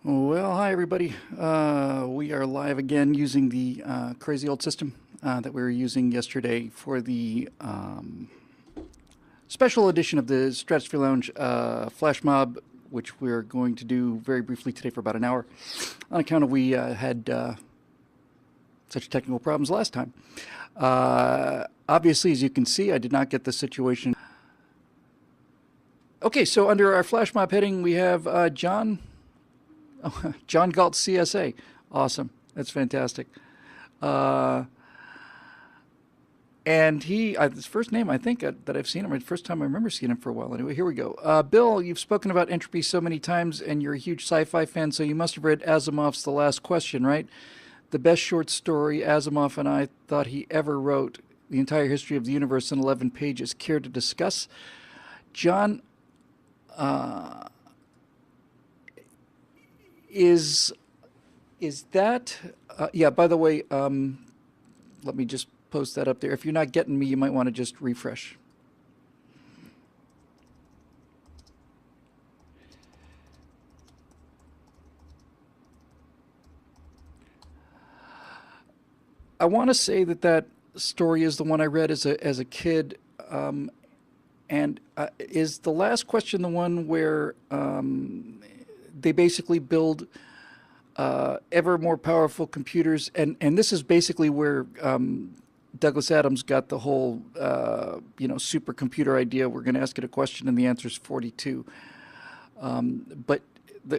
Well, hi everybody. We are live again using the crazy old system that we were using yesterday for the special edition of the Stratosphere Lounge Flash Mob, which we're going to do very briefly today for about an hour, on account of we had such technical problems last time. Obviously, as you can see, I did not get the situation. Okay, so under our Flash Mob heading, we have John. Oh, John Galt CSA. Awesome. That's fantastic. And his first name, I think, that I've seen him, the first time I remember seeing him for a while. Anyway, here we go. Bill, you've spoken about entropy so many times, and you're a huge sci-fi fan, so you must have read Asimov's The Last Question, right? The best short story Asimov and I thought he ever wrote, the entire history of the universe in 11 pages. Care to discuss? John, is that yeah, by the way, let me just post that up there. If you're not getting me, you might want to just refresh. I want to say that story is the one I read as a kid, and is The Last Question the one where they basically build ever more powerful computers, and this is basically where Douglas Adams got the whole supercomputer idea. We're going to ask it a question and the answer is 42. But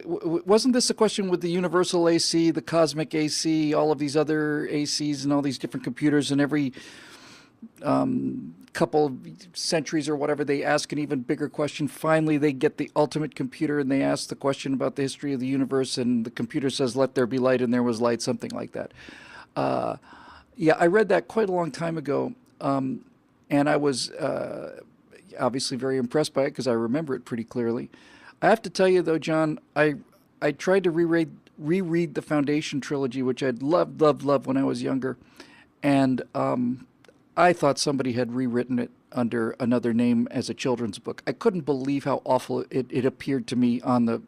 wasn't this a question with the universal AC, the cosmic AC, all of these other ACs and all these different computers, and every couple of centuries or whatever, they ask an even bigger question. Finally, they get the ultimate computer and they ask the question about the history of the universe, and the computer says, "Let there be light," and there was light, something like that. Yeah, I read that quite a long time ago, and I was obviously very impressed by it because I remember it pretty clearly. I have to tell you, though, John, I tried to reread the Foundation trilogy, which I'd loved when I was younger, and I thought somebody had rewritten it under another name as a children's book. I couldn't believe how awful it appeared to me on the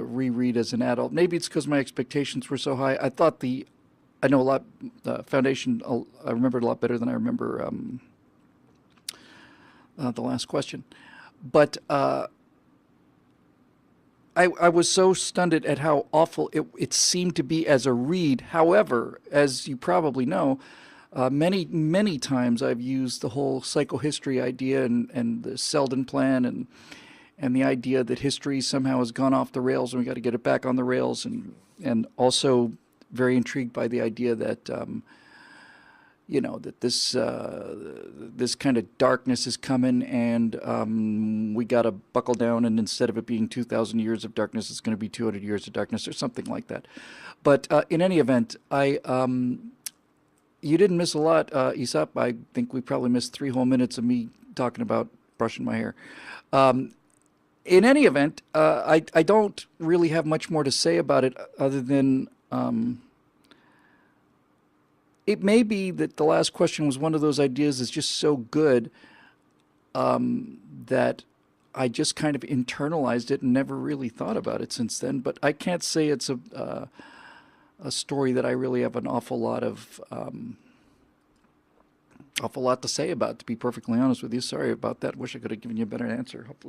reread as an adult. Maybe it's because my expectations were so high. I know a lot. Foundation, I remember it a lot better than I remember The Last Question. But I was so stunned at how awful it seemed to be as a read. However, as you probably know, many times I've used the whole psychohistory idea and the Selden plan and the idea that history somehow has gone off the rails and we got to get it back on the rails, and also very intrigued by the idea that that this kind of darkness is coming, and we got to buckle down, and instead of it being 2,000 years of darkness, it's going to be 200 years of darkness or something like that. But in any event, you didn't miss a lot, Aesop. I think we probably missed 3 whole minutes of me talking about brushing my hair. In any event, I don't really have much more to say about it other than it may be that The Last Question was one of those ideas that's just so good that I just kind of internalized it and never really thought about it since then. But I can't say it's a story that I really have an awful lot to say about, to be perfectly honest with you. Sorry about that. Wish I could have given you a better answer. Hopefully.